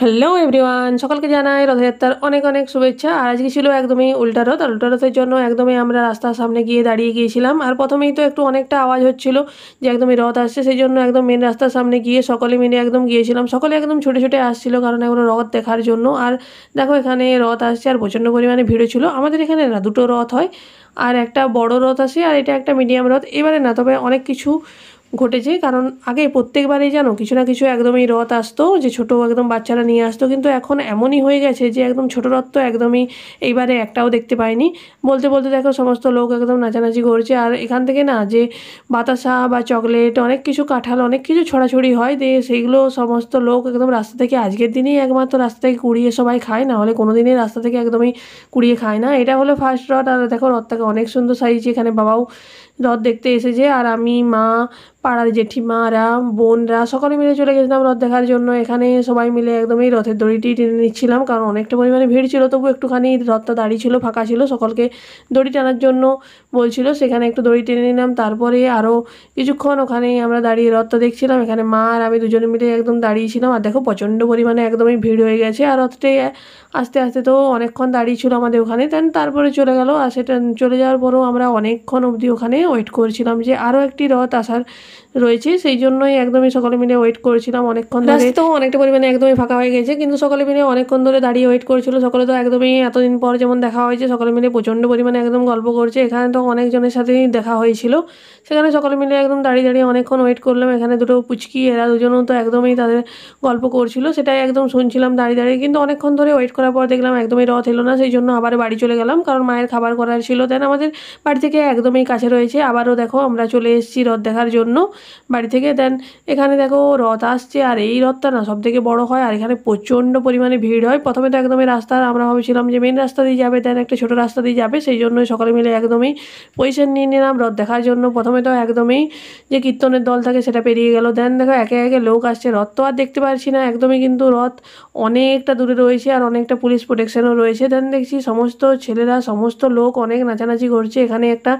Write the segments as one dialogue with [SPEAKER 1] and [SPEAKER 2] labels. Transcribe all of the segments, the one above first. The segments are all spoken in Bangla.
[SPEAKER 1] হ্যালো এভরিওয়ান, সকলকে জানাই রথযাত্রার অনেক অনেক শুভেচ্ছা। আর আজকে ছিল একদমই উল্টা রথ। আর উল্টা রথের জন্য একদমই আমরা রাস্তার সামনে গিয়ে দাঁড়িয়ে গিয়েছিলাম। আর প্রথমেই তো একটু অনেকটা আওয়াজ হচ্ছিল যে একদমই রথ আসছে, সেই জন্য একদম মেন রাস্তার সামনে গিয়ে সকলে মিলে একদম গিয়েছিলাম। সকলে একদম ছুটে ছুটে আসছিল কারণ এগুলো রথ দেখার জন্য। আর দেখো এখানে রথ আসছে আর প্রচণ্ড পরিমাণে ভিড়ও ছিল। আমাদের এখানে না দুটো রথ হয়, আর একটা বড় রথ আসে আর এটা একটা মিডিয়াম রথ। এবারে না তবে অনেক কিছু ঘটেছে, কারণ আগে প্রত্যেকবারেই জানো কিছু না কিছু একদমই রথ আসতো যে ছোট একদম বাচ্চারা নিয়ে আসতো, কিন্তু এখন এমনই হয়ে গেছে যে একদম ছোট রথ তো একদমই এইবারে একটাও দেখতে পাইনি। বলতে বলতে দেখো সমস্ত লোক একদম নাচানাচি করছে। আর এখান থেকে না যে বাতাসা বা চকলেট অনেক কিছু কাঁঠাল অনেক কিছু ছড়াছড়ি হয়, দিয়ে সেইগুলো সমস্ত লোক একদম রাস্তা থেকে আজকের দিনেই একমাত্র রাস্তা থেকে কুড়িয়ে সবাই খায়, না হলে কোনো দিনই রাস্তা থেকে একদমই কুড়িয়ে খায় না। এটা হলো ফার্স্ট রথ। আর দেখো রথটাকে অনেক সুন্দর সাজিয়েছে, এখানে বাবাও রথ দেখতে এসেছে আর আমি, মা, পাড়ার জেঠিমারা, বোনরা সকলে মিলে চলে গেছিলাম রথ দেখার জন্য। এখানে সবাই মিলে একদমই রথের দড়িটি টেনে নিচ্ছিলাম, কারণ অনেকটা পরিমাণে ভিড় ছিল, তবু একটুখানি রথটা দাঁড়িয়ে ছিল, ফাঁকা ছিল, সকলকে দড়ি টানার জন্য বলছিল, সেখানে একটু দড়ি টেনে নিলাম। তারপরে আরও কিছুক্ষণ ওখানেই আমরা দাঁড়িয়ে রথটা দেখছিলাম। এখানে মা আর আমি দুজনে মিলে একদম দাঁড়িয়েছিলাম। আর দেখো প্রচণ্ড পরিমাণে একদমই ভিড় হয়ে গেছে, আর রথটাই আস্তে আস্তে তো অনেকক্ষণ দাঁড়িয়ে ছিল আমাদের ওখানে। দেন তারপরে চলে গেল। আর সেটা চলে যাওয়ার পরেও আমরা অনেকক্ষণ অবধি ওখানে ওয়েট করছিলাম যে আরও একটি রথ আসার রয়েছে, সেই জন্যই একদমই সকলে মিলে ওয়েট করেছিলাম অনেকক্ষণ ধরে। রাস্তাও অনেকটা পরিমাণে একদমই ফাঁকা হয়ে গেছে, কিন্তু সকলে মিলে অনেকক্ষণ ধরে দাঁড়িয়ে ওয়েট করেছিল। সকলে তো একদমই এতদিন পর যেমন দেখা হয়েছে, সকলে মিলে প্রচণ্ড পরিমাণে একদম গল্প করছে। এখানে তো অনেকজনের সাথেই দেখা হয়েছিল, সেখানে সকলে মিলে একদম দাঁড়িয়ে দাঁড়িয়ে অনেকক্ষণ ওয়েট করলাম। এখানে দুটো পুচকি, এরা দুজনও তো একদমই তাদের গল্প করছিল, সেটাই একদম শুনছিলাম দাঁড়িয়ে দাঁড়িয়ে। কিন্তু অনেকক্ষণ ধরে ওয়েট করার পর দেখলাম একদমই রথ এলো না, সেই জন্য আবার বাড়ি চলে গেলাম, কারণ মায়ের খাবার করার ছিল। দেন আমাদের বাড়ি থেকে একদমই কাছে রয়েছে। আবারও দেখো আমরা চলে এসেছি রথ দেখার জন্য বাড়ি থেকে। দেন এখানে দেখো রথ আসছে, আর এই রথটা না সব থেকে বড় হয়, আর এখানে প্রচণ্ড পরিমাণে ভিড় হয়। প্রথমে তো একদমই রাস্তা আমরা ভাবছিলাম যে মেন রাস্তা দিয়ে যাবে, দেন একটা ছোটো রাস্তা দিয়ে যাবে, সেই জন্যই সকলে মিলে একদমই পজিশন নিয়ে নিলাম রথ দেখার জন্য। প্রথমে তো একদমই যে কীর্তনের দল থাকে সেটা পেরিয়ে গেল। দেন দেখো একে একে লোক আসছে, রথ তো আর দেখতে পারছি না একদমই, কিন্তু রথ অনেকটা দূরে রয়েছে আর অনেকটা পুলিশ প্রোটেকশনও রয়েছে। দেন দেখছি সমস্ত ছেলেরা সমস্ত লোক অনেক নাচানাচি করছে, এখানে একটা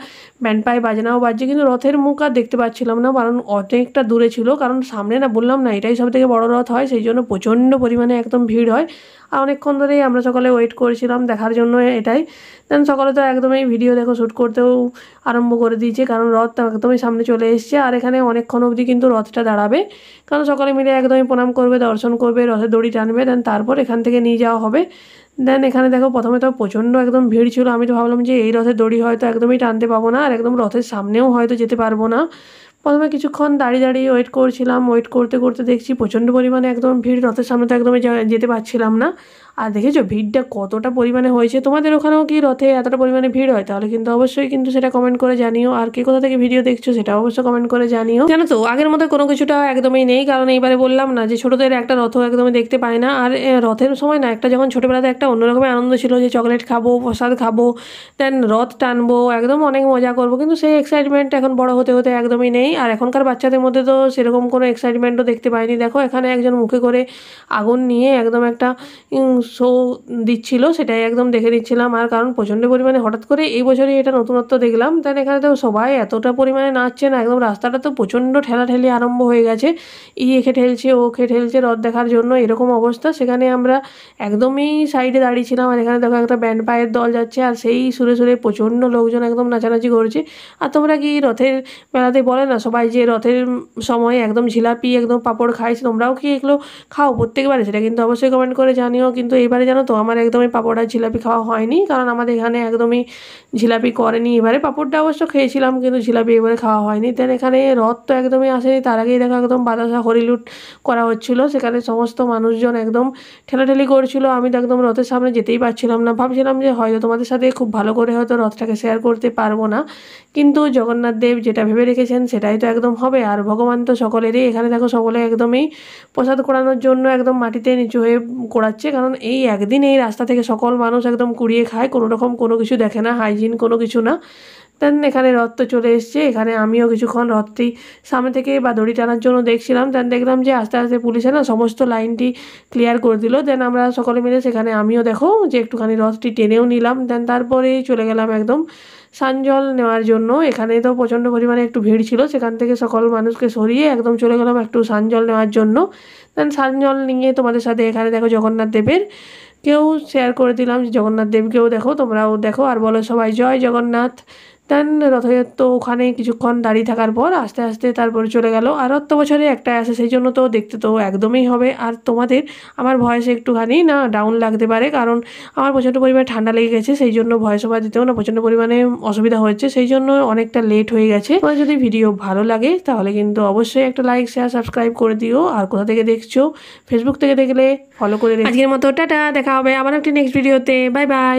[SPEAKER 1] ব্যান্ড পায়ে বাজনাও বাজছে, কিন্তু রথের মুখ আর দেখতে পাচ্ছিলাম না, কারণ অনেকটা দূরে ছিল। কারণ সামনে না বললাম না এটাই সব থেকে বড় রথ হয়, সেই জন্য প্রচণ্ড পরিমাণে একদম ভিড় হয়। আর অনেকক্ষণ ধরেই আমরা সকালে ওয়েট করেছিলাম দেখার জন্য এটাই। দেন সকালে তো একদমই ভিডিও দেখো শ্যুট করতেও আরম্ভ করে দিয়েছে, কারণ রথ একদমই সামনে চলে এসছে। আর এখানে অনেকক্ষণ অবধি কিন্তু রথটা দাঁড়াবে, কারণ সকলে মিলে একদমই প্রণাম করবে, দর্শন করবে, রথের দড়ি টানবে, দেন তারপর এখান থেকে নিয়ে যাওয়া হবে। দেন এখানে দেখো প্রথমে তো প্রচণ্ড একদম ভিড় ছিল, আমি তো ভাবলাম যে এই রথের দড়ি হয়তো একদমই টানতে পাবো না, আর একদম রথের সামনেও হয়তো যেতে পারবো না। প্রথমে কিছুক্ষণ দাঁড়িয়ে দাঁড়িয়ে ওয়েট করছিলাম, ওয়েট করতে করতে দেখছি প্রচণ্ড পরিমাণে একদম ভিড়, রথের সামনে তো একদমই যেতে পারছিলাম না। আর দেখেছো ভিড়টা কতটা পরিমাণে হয়েছে? তোমাদের ওখানেও কি রথে এতটা পরিমাণে ভিড় হয়? তাহলে কিন্তু অবশ্যই কিন্তু সেটা কমেন্ট করে জানিও। আর কে কোথা থেকে ভিডিও দেখছো সেটা অবশ্যই কমেন্ট করে জানিও। জানো তো আগের মতো কোনো কিছুটা একদমই নেই, কারণ এইবারে বললাম না যে ছোটোদের একটা রথও একদমই দেখতে পায় না। আর রথের সময় না একটা যখন ছোটোবেলাতে একটা অন্যরকমের আনন্দ ছিল যে চকলেট খাবো, প্রসাদ খাবো, দেন রথ টানবো, একদম অনেক মজা করবো, কিন্তু সেই এক্সাইটমেন্ট এখন বড় হতে হতে একদমই নেই। আর এখনকার বাচ্চাদের মধ্যে তো সেরকম কোনো এক্সাইটমেন্টও দেখতে পাইনি। দেখো এখানে একজন মুখে করে আগুন নিয়ে একদম একটা শো দিচ্ছিল, সেটাই একদম দেখে নিচ্ছিলাম। আর কারণ প্রচণ্ড পরিমাণে হঠাৎ করে এই বছরই এটা নতুনত্ব দেখলাম। দেন এখানে তো সবাই এতটা পরিমাণে নাচছে না, একদম রাস্তাটা তো প্রচণ্ড ঠেলাঠেলি আরম্ভ হয়ে গেছে, একে ঠেলছে ওকে ঠেলছে রথ দেখার জন্য, এরকম অবস্থা। সেখানে আমরা একদমই সাইডে দাঁড়িয়েছিলাম। আর এখানে দেখো একটা ব্যান্ড পায়ের দল যাচ্ছে, আর সেই সুরে সুরে প্রচণ্ড লোকজন একদম নাচানাচি করছে। আর তোমরা কি রথের মেলাতে বলে না সবাই যে রথের সময় একদম জিলাপি একদম পাঁপড় খাইছে, তোমরাও কি এগুলো খাও প্রত্যেকবারে? সেটা কিন্তু অবশ্যই কমেন্ট করে জানিও। কিন্তু এবারে জানো তো আমার একদমই পাঁপড় আর জিলাপি খাওয়া হয়নি, কারণ আমাদের এখানে একদমই জিলাপি করেনি এবারে। পাঁপড়টা অবশ্য খেয়েছিলাম, কিন্তু জিলাপি এবারে খাওয়া হয়নি। দেন এখানে রথ তো একদমই আসেনি, তার আগেই দেখো একদম বাতাসা হরিলুট করা হচ্ছিল, সেখানে সমস্ত মানুষজন একদম ঠেলাঠেলি করছিল। আমি তো একদম রথের সামনে যেতেই পারছিলাম না, ভাবছিলাম যে হয়তো তোমাদের সাথে খুব ভালো করে হয়তো রথটাকে শেয়ার করতে পারবো না, কিন্তু জগন্নাথ দেব যেটা ভেবে রেখেছেন সেটাই তো একদম হবে। আর ভগবান তো সকলেরই, এখানে দেখো সকলে একদমই প্রসাদ কোড়ানোর জন্য একদম মাটিতে নিচু হয়ে কোড়াচ্ছে, কারণ এই একদিন এই রাস্তা থেকে সকল মানুষ একদম কুড়িয়ে খায়, কোনো রকম কোনো কিছু দেখে না, হাইজিন কোনো কিছু না। দেন এখানে রথ তো চলে এসছে। এখানে আমিও কিছুক্ষণ রথটি সামনে থেকে বা দড়ি টানার জন্য দেখছিলাম। দেন দেখলাম যে আস্তে আস্তে পুলিশে না সমস্ত লাইনটি ক্লিয়ার করে দিল। দেন আমরা সকলে মিলে সেখানে আমিও দেখো যে একটুখানি রথটি টেনেও নিলাম। দেন তারপরেই চলে গেলাম একদম সানজল নেওয়ার জন্য। এখানে তো প্রচণ্ড পরিমাণে একটু ভিড় ছিল, সেখান থেকে সকল মানুষকে সরিয়ে একদম চলে গেলাম একটু সানজল নেওয়ার জন্য। দেন সানজল নিয়ে তোমাদের সাথে এখানে দেখো জগন্নাথ দেবের কেউ শেয়ার করে দিলাম যে জগন্নাথ দেবকেও দেখো, তোমরাও দেখো আর বলো সবাই জয় জগন্নাথ। দেন রথযাত্রা তো ওখানে কিছুক্ষণ দাঁড়িয়ে থাকার পর আস্তে আস্তে তারপরে চলে গেল। আর রথ তো বছরে একটাই আসে, সেই জন্য তো দেখতে তো একদমই হবে। আর তোমাদের আমার ভয়েসে একটুখানি না ডাউন লাগতে পারে, কারণ আমার প্রচণ্ড পরিমাণে ঠান্ডা লেগে গেছে, সেই জন্য ভয়েস ওভার দিতেও না প্রচণ্ড পরিমাণে অসুবিধা হচ্ছে, সেই জন্য অনেকটা লেট হয়ে গেছে। তোমার যদি ভিডিও ভালো লাগে তাহলে কিন্তু অবশ্যই একটা লাইক শেয়ার সাবস্ক্রাইব করে দিও। আর কোথা থেকে দেখছো, ফেসবুক থেকে দেখলে ফলো করে আজকের মতো টাটা, দেখা হবে আবার একটি নেক্সট ভিডিওতে। Bye bye.